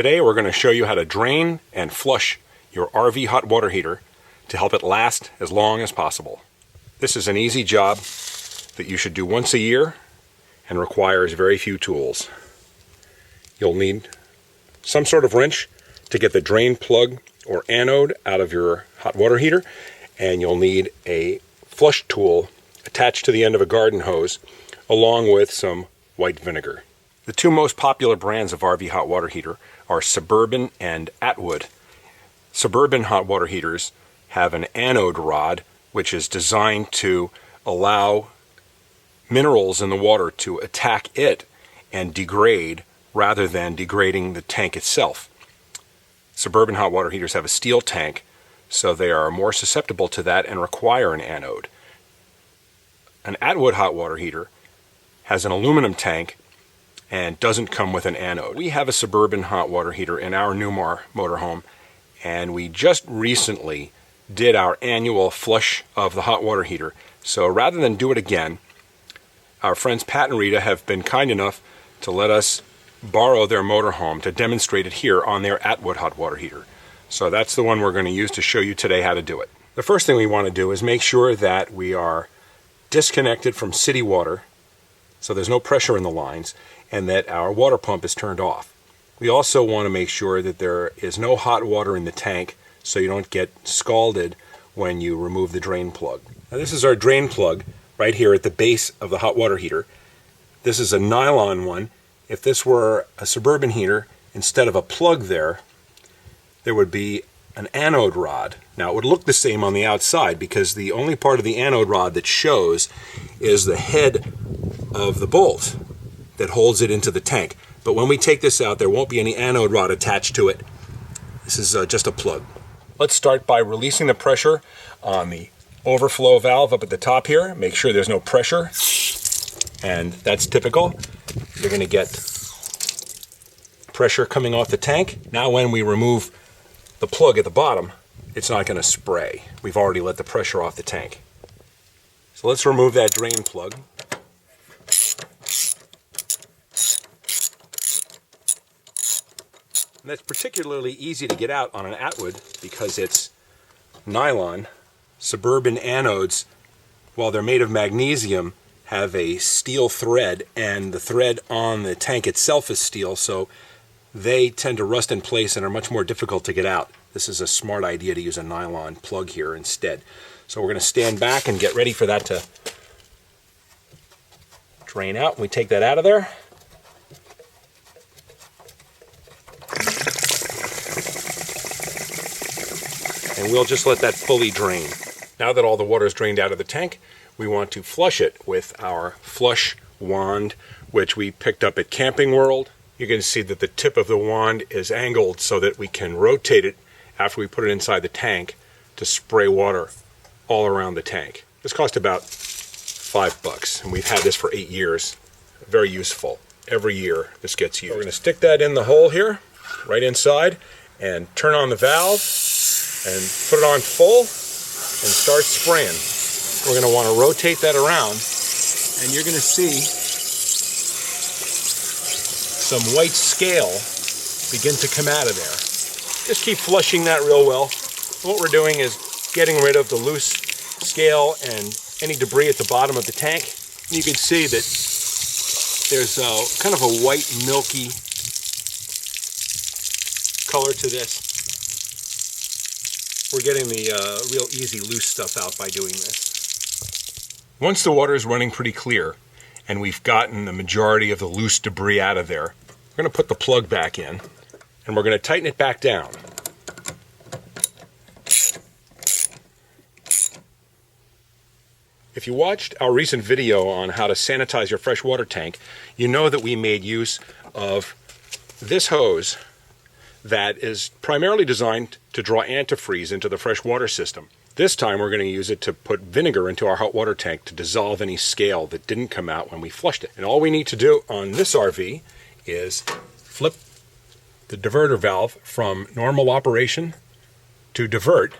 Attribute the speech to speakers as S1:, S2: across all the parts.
S1: Today we're going to show you how to drain and flush your RV hot water heater to help it last as long as possible. This is an easy job that you should do once a year and requires very few tools. You'll need some sort of wrench to get the drain plug or anode out of your hot water heater, and you'll need a flush tool attached to the end of a garden hose along with some white vinegar. The two most popular brands of RV hot water heater are Suburban and Atwood. Suburban hot water heaters have an anode rod which is designed to allow minerals in the water to attack it and degrade rather than degrading the tank itself. Suburban hot water heaters have a steel tank, so they are more susceptible to that and require an anode. An Atwood hot water heater has an aluminum tank and doesn't come with an anode. We have a Suburban hot water heater in our Newmar motorhome, and we just recently did our annual flush of the hot water heater. So rather than do it again, our friends Pat and Rita have been kind enough to let us borrow their motorhome to demonstrate it here on their Atwood hot water heater. So that's the one we're going to use to show you today how to do it. The first thing we want to do is make sure that we are disconnected from city water, so there's no pressure in the lines, and that our water pump is turned off. We also want to make sure that there is no hot water in the tank so you don't get scalded when you remove the drain plug. Now, this is our drain plug right here at the base of the hot water heater. This is a nylon one. If this were a Suburban heater, instead of a plug there would be an anode rod. Now, it would look the same on the outside because the only part of the anode rod that shows is the head of the bolt that holds it into the tank. But when we take this out, there won't be any anode rod attached to it. This is just a plug. Let's start by releasing the pressure on the overflow valve up at the top here. Make sure there's no pressure, and that's typical. You're going to get pressure coming off the tank. Now when we remove the plug at the bottom, it's not going to spray. We've already let the pressure off the tank. So let's remove that drain plug. And that's particularly easy to get out on an Atwood because it's nylon. Suburban anodes, while they're made of magnesium, have a steel thread, and the thread on the tank itself is steel, so they tend to rust in place and are much more difficult to get out. This is a smart idea to use a nylon plug here instead. So we're going to stand back and get ready for that to drain out. We take that out of there. And we'll just let that fully drain. Now that all the water is drained out of the tank, we want to flush it with our flush wand, which we picked up at Camping World. You can see that the tip of the wand is angled so that we can rotate it after we put it inside the tank to spray water all around the tank. This cost about $5, and we've had this for 8 years. Very useful. Every year this gets used. We're going to stick that in the hole here, right inside, and turn on the valve and put it on full and start spraying. We're going to want to rotate that around, and you're going to see some white scale begin to come out of there. Just keep flushing that real well. What we're doing is getting rid of the loose scale and any debris at the bottom of the tank. And you can see that there's kind of a white milky color to this. We're getting the real easy loose stuff out by doing this. Once the water is running pretty clear and we've gotten the majority of the loose debris out of there, we're going to put the plug back in and we're going to tighten it back down. If you watched our recent video on how to sanitize your freshwater tank, you know that we made use of this hose that is primarily designed to draw antifreeze into the freshwater system. This time we're going to use it to put vinegar into our hot water tank to dissolve any scale that didn't come out when we flushed it. And all we need to do on this RV is flip the diverter valve from normal operation to divert,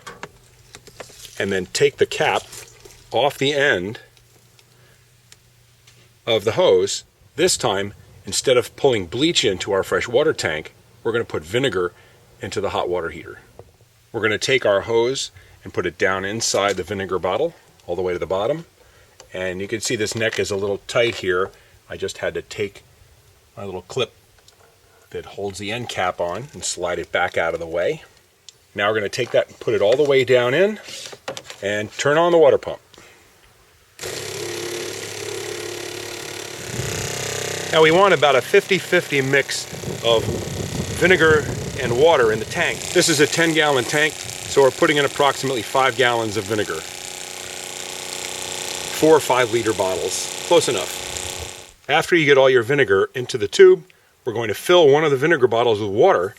S1: and then take the cap off the end of the hose. This time, instead of pulling bleach into our fresh water tank, we're going to put vinegar into the hot water heater. We're going to take our hose and put it down inside the vinegar bottle all the way to the bottom. And you can see this neck is a little tight here. I just had to take my little clip that holds the end cap on and slide it back out of the way. Now we're going to take that and put it all the way down in and turn on the water pump. Now we want about a 50-50 mix of vinegar and water in the tank. This is a 10-gallon tank, so we're putting in approximately 5 gallons of vinegar. 4 or 5 liter bottles, close enough. After you get all your vinegar into the tube, we're going to fill one of the vinegar bottles with water.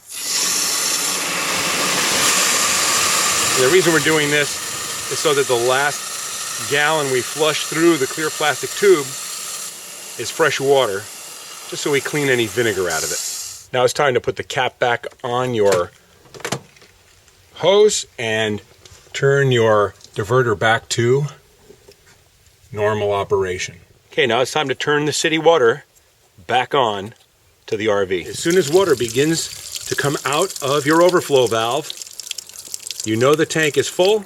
S1: And the reason we're doing this is so that the last gallon we flush through the clear plastic tube is fresh water, just so we clean any vinegar out of it. Now it's time to put the cap back on your hose and turn your diverter back to normal operation. Okay, now it's time to turn the city water back on to the RV. As soon as water begins to come out of your overflow valve, you know the tank is full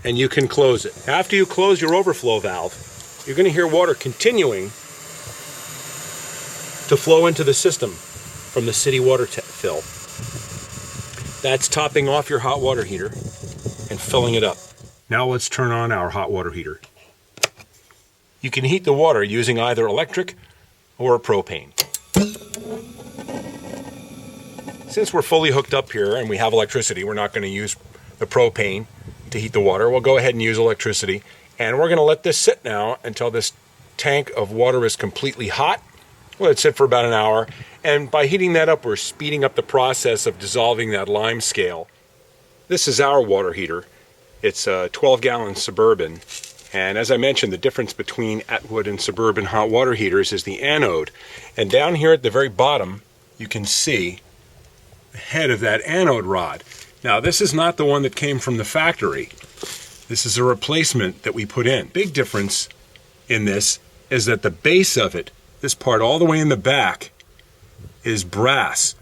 S1: and you can close it. After you close your overflow valve, you're going to hear water continuing to flow into the system from the city water fill. That's topping off your hot water heater and filling it up. Now let's turn on our hot water heater. You can heat the water using either electric or propane. Since we're fully hooked up here and we have electricity, we're not going to use the propane to heat the water. We'll go ahead and use electricity, and we're going to let this sit now until this tank of water is completely hot. Let it sit for about an hour, and by heating that up, we're speeding up the process of dissolving that lime scale. This is our water heater. It's a 12-gallon Suburban, and as I mentioned, the difference between Atwood and Suburban hot water heaters is the anode. And down here at the very bottom, you can see the head of that anode rod. Now, this is not the one that came from the factory. This is a replacement that we put in. Big difference in this is that the base of it, this part all the way in the back, is brass.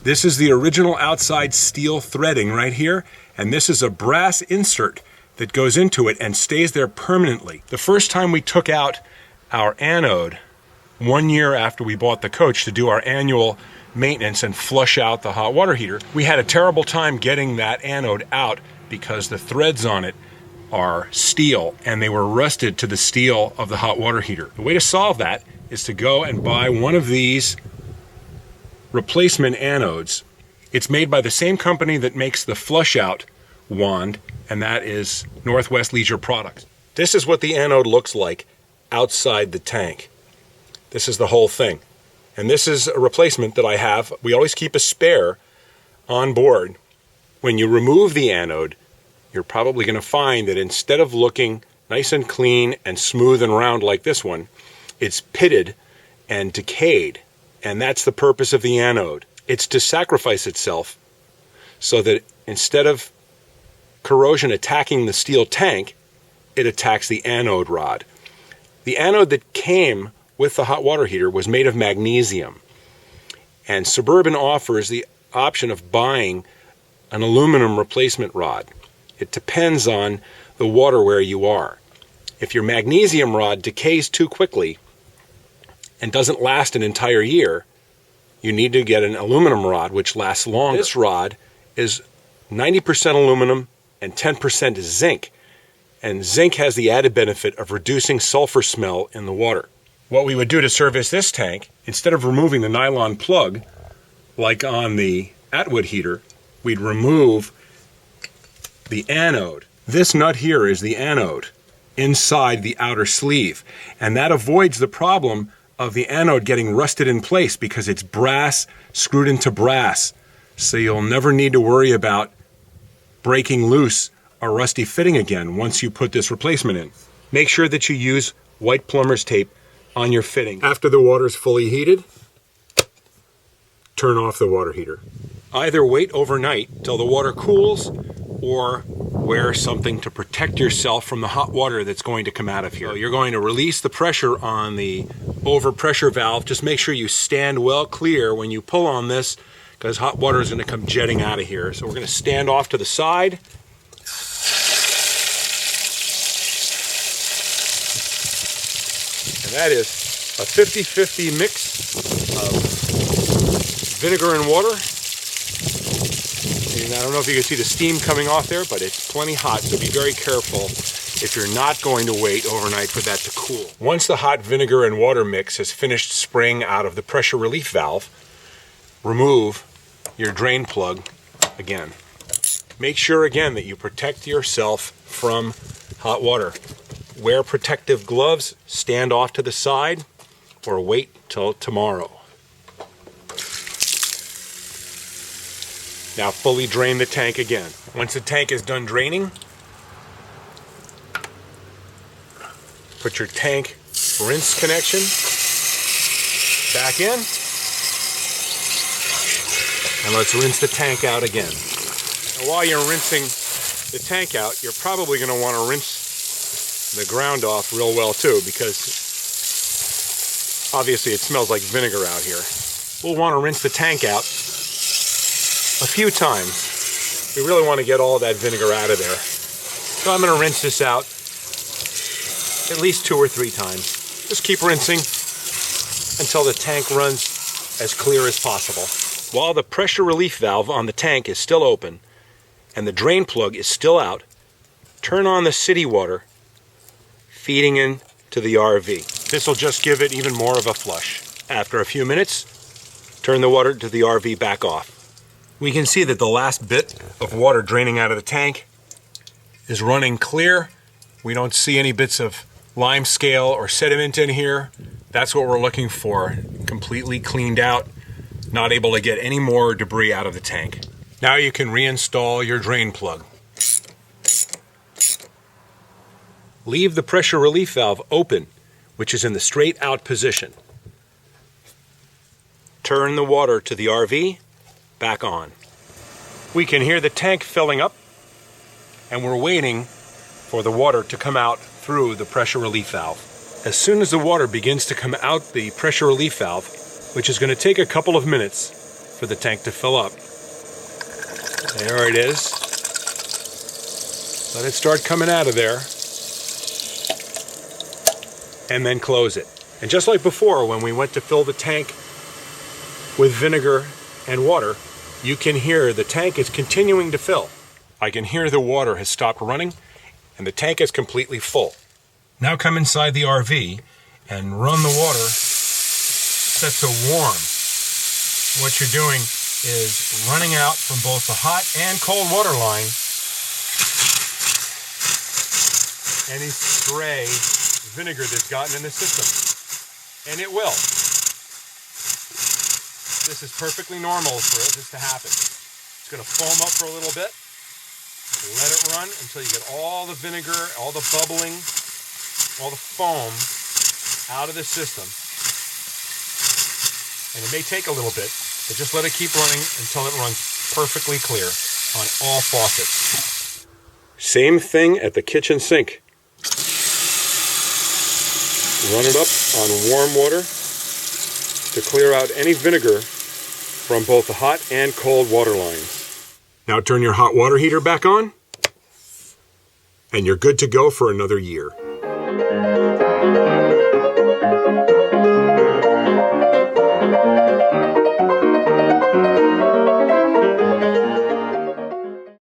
S1: This is the original outside steel threading right here, and this is a brass insert that goes into it and stays there permanently. The first time we took out our anode, 1 year after we bought the coach to do our annual maintenance and flush out the hot water heater, we had a terrible time getting that anode out because the threads on it are steel and they were rusted to the steel of the hot water heater. The way to solve that is to go and buy one of these replacement anodes. It's made by the same company that makes the flush out wand, and that is Northwest Leisure Products. This is what the anode looks like outside the tank. This is the whole thing. And this is a replacement that I have. We always keep a spare on board. When you remove the anode, you're probably going to find that instead of looking nice and clean and smooth and round like this one, it's pitted and decayed. And that's the purpose of the anode. It's to sacrifice itself so that instead of corrosion attacking the steel tank, it attacks the anode rod. The anode that came with the hot water heater was made of magnesium. And Suburban offers the option of buying an aluminum replacement rod. It depends on the water where you are. If your magnesium rod decays too quickly and doesn't last an entire year, you need to get an aluminum rod which lasts longer. This rod is 90% aluminum and 10% zinc. And zinc has the added benefit of reducing sulfur smell in the water. What we would do to service this tank, instead of removing the nylon plug, like on the Atwood heater, we'd remove the anode. This nut here is the anode inside the outer sleeve, and that avoids the problem of the anode getting rusted in place because it's brass screwed into brass. So you'll never need to worry about breaking loose a rusty fitting again once you put this replacement in. Make sure that you use white plumber's tape on your fitting. After the water is fully heated, turn off the water heater. Either wait overnight till the water cools or wear something to protect yourself from the hot water that's going to come out of here. So you're going to release the pressure on the overpressure valve. Just make sure you stand well clear when you pull on this because hot water is going to come jetting out of here. So we're going to stand off to the side. And that is a 50-50 mix of vinegar and water. And I don't know if you can see the steam coming off there, but it's plenty hot, so be very careful if you're not going to wait overnight for that to cool. Once the hot vinegar and water mix has finished spraying out of the pressure relief valve, remove your drain plug again. Make sure again that you protect yourself from hot water. Wear protective gloves, stand off to the side, or wait till tomorrow. Now fully drain the tank again. Once the tank is done draining, put your tank rinse connection back in, and let's rinse the tank out again. Now, while you're rinsing the tank out, you're probably going to want to rinse the ground off real well too, because obviously it smells like vinegar out here. We'll want to rinse the tank out a few times. We really want to get all that vinegar out of there. So I'm going to rinse this out at least 2 or 3 times. Just keep rinsing until the tank runs as clear as possible. While the pressure relief valve on the tank is still open and the drain plug is still out, turn on the city water feeding into the RV. This will just give it even more of a flush. After a few minutes, turn the water to the RV back off. We can see that the last bit of water draining out of the tank is running clear. We don't see any bits of lime scale or sediment in here. That's what we're looking for. Completely cleaned out, not able to get any more debris out of the tank. Now you can reinstall your drain plug. Leave the pressure relief valve open, which is in the straight out position. Turn the water to the RV back on. We can hear the tank filling up, and we're waiting for the water to come out through the pressure relief valve. As soon as the water begins to come out the pressure relief valve, which is going to take a couple of minutes for the tank to fill up. There it is. Let it start coming out of there, and then close it. And just like before, when we went to fill the tank with vinegar and water, you can hear the tank is continuing to fill. I can hear the water has stopped running and the tank is completely full. Now come inside the RV and run the water set to warm. What you're doing is running out from both the hot and cold water line any stray vinegar that's gotten in the system. And it will. This is perfectly normal for this to happen. It's going to foam up for a little bit. Let it run until you get all the vinegar, all the bubbling, all the foam out of the system. And it may take a little bit, but just let it keep running until it runs perfectly clear on all faucets. Same thing at the kitchen sink. Run it up on warm water to clear out any vinegar from both the hot and cold water lines. Now turn your hot water heater back on, and you're good to go for another year.